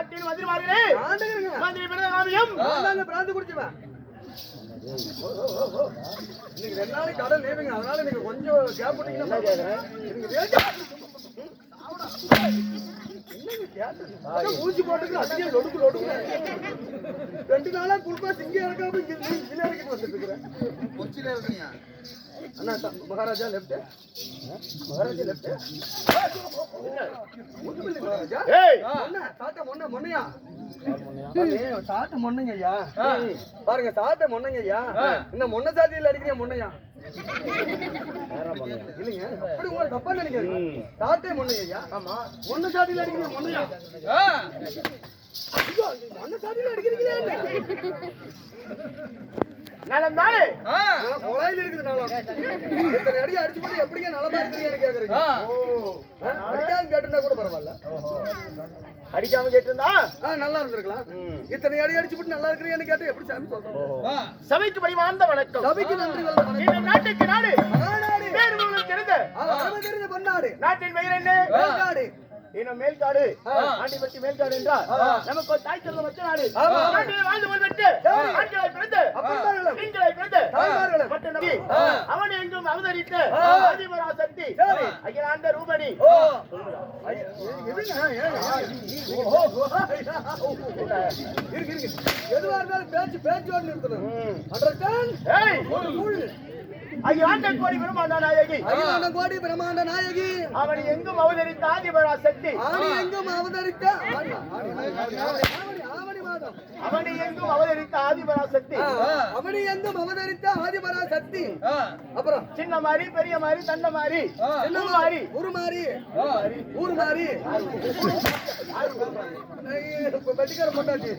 நாட்டின் மந்திரிமார்களே, மந்திரி பிரதமாவியம் பிராந்து குடிச்சுவேன். நீங்க 2 நாளைக்கு கடல் நேருங்க, அதனால நீங்க கொஞ்சம் கேப் போட்டீங்கன்னா ஊசி போட்டுக்கு அதிகம் லொடுக்கு லொடுக்கு 2 நாளா குடும்பா சிங்க இறக்காம இங்க இறக்கிட்டு வந்துட்டு இருக்கிறேன். கொச்சியில இருக்கீங்க அண்ணா. Maharaja left, Maharaja left. மகாராஜா சாட்ட மொன்னையா சாட்ட மொன்னைங்க ஐயா. பாருங்க சாட்ட மொன்னைங்க ஐயா. இன்னும் மொன்ன சாத்தியில அடிக்கிறியா மொன்னையா இல்லைங்க, அப்படி உங்களுக்கு தப்பா நினைக்கிறீங்க. சாட்டே மொன்னைங்க ஐயா. ஆமா, மொன்ன சாத்தியில அடிக்கிறீங்க மொன்னையா. மொன்ன சாத்தியில அடிக்கிறீங்களா நலந்தானே? கொலையில இருக்குது. இத்தனை அடி அடிச்சு போட்டு எப்படிங்க நலமா இருக்கிறீங்கன்னு கேக்குறீங்க. அடிக்காம கேட்டுனா கூட பரவாயில்ல. அடிக்காம கேட்டிருந்தா நல்லா இருந்திருக்கலாம். இத்தனை அடி அடிச்சு போட்டு நல்லா இருக்கிறீங்கன்னு கேட்டு எப்படி சாமி சொல்றோம்? சபைக்கு பணிவார்ந்த வணக்கம். சபைக்கு நன்றி வணக்கம். இந்த நாட்டுக்கு நாடு தெரிந்த பொன்னாடு. நாட்டின் பெயர் என்ன? மேல்காடு. இன்னும் மேல்காடு, ஆண்டிபட்டி மேல்காடு என்றால் நமக்கு ஒரு தாய் செல்வம் வச்ச நாடு. நாட்டில் வாழ்ந்து கொள்வதற்கு ஆண்களாய் பிறந்து பெண்களாய் பிறந்து மட்டும் நம்பி அவன் எங்கும் அவதரித்த ஆதிபராசக்தி அகிலாண்ட ரூபணி. எதுவா இருந்தாலும் பேச்சோடு நிறுத்தணும். அகிலாண்ட கோடி பிரம்மாண்ட நாயகி, அகிலாண்ட கோடி பிரம்மாண்ட நாயகி. அவன் எங்கும் அவதரித்த ஆதிபராசக்தி, எங்கும் அவதரித்த அவனை எங்கும் அவதரித்த ஆதிபராசக்தி, அவனை எங்கும் அவதரித்த ஆதிபராசக்தி. அப்புறம் சின்ன மாறி, பெரிய மாறி, தண்ட மாறி, சின்ன மாறி, ஊரு மாறி, ஊர் மாறி, வெட்டிக்கார போட்டாச்சு.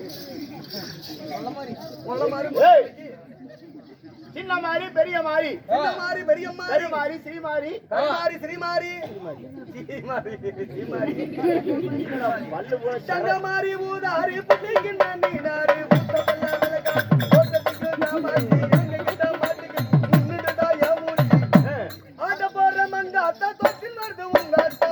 சின்ன மாறி, பெரிய மாறி, சின்ன மாறி, பெரிய மாறி, மாறி, ஸ்ரீமாரி, மாறி, ஸ்ரீமாரி, சங்க மாறி ஊதாரி புள்ளிக்கின்ற நீடாரி ஆட்ட போற மங்க அத்தா தொட்டில் வருது உங்க அத்தா.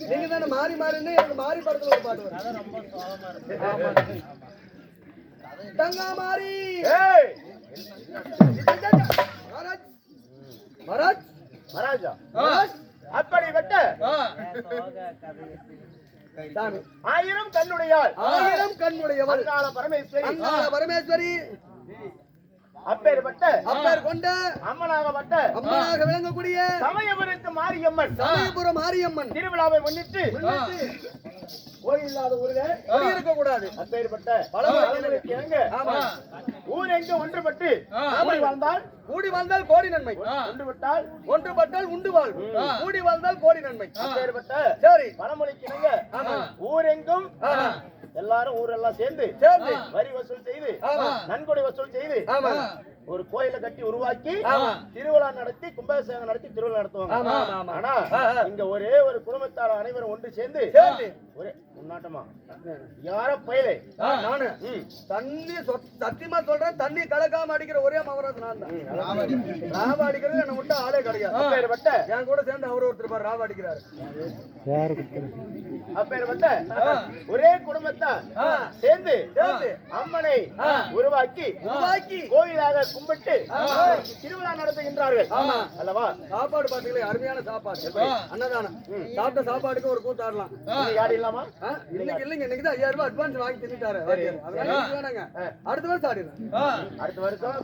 நீங்க தானே மாறி மாறின்னு எனக்கு மாறி படத்துல ஒரு பாட்டு வரும். தங்கா மாறி மகாராஜ் மகாராஜா அப்படிப்பட்ட சாமி 1000 கண்ணுடையாள், 1000 கண்ணுடையவள் பரமேஸ்வரி, பரமேஸ்வரி. அப்பேற்பட்ட அப்பேர் கொண்ட அம்மனாக விளங்கக்கூடிய சமயபுரத்து மாரியம்மன், சமயபுரம் மாரியம்மன் திருவிழாவை முன்னிட்டு கோயில் இல்லாத ஊருக இருக்க கூடாது. அப்பேற்பட்ட ஊர் எங்க ஒன்றுபட்டு கூடி வாழ்ந்தால் கோடி நன்மை, ஒன்றுபட்டால் உண்டு வாழ்வு, கூடி வாழ்ந்தால் கோடி நன்மை. அப்பேற்பட்ட சரி பழமொழிக்கு ஊர் எங்கும் எல்லாரும் ஊரெல்லாம் சேர்ந்து வரி வசூல் செய்து நன்கொடை வசூல் செய்து ஒரு கோயிலை கட்டி உருவாக்கி திருவிழா நடத்தி கும்பாபிஷேகம் நடத்தி திருவிழா நடத்துவாங்க. ஆனா இங்க ஒரே ஒரு குடும்பத்தார் அனைவரும் ஒன்று சேர்ந்து ஒரே முன்னாட்டமா யார பயிலே நானு தண்ணி சத்தியமா சொல்றேன், தண்ணி கலக்காம அடிக்கிற ஒரே மகராஜ் நான் தான். ராவ அடிக்கிறது என்ன விட்டு ஆளே கிடையாது. என் கூட சேர்ந்து அவர் ஒருத்தர் பாரு ராவ அடிக்கிறாரு. அப்பேற்பட்ட ஒரே குடும்பத்தார் சேர்ந்து அம்மனை உருவாக்கி கோயிலாக கும்பிட்டு திருவிழா நடத்துகின்றார்கள் அல்லவா? சாப்பாடு பாத்தீங்களா, அருமையான சாப்பாடு, அன்னதானம். சாப்பிட்ட சாப்பாடுக்கு ஒரு கூத்தாடலாம். ஆடிடலாமா? இல்லைங்க இல்லைங்க, இன்னைக்கு தான் 5000 ரூபாய் அட்வான்ஸ் வாங்கி தின்னுட்டாரு. அடுத்த வருஷம் ஆடிடலாம். அடுத்த வருஷம்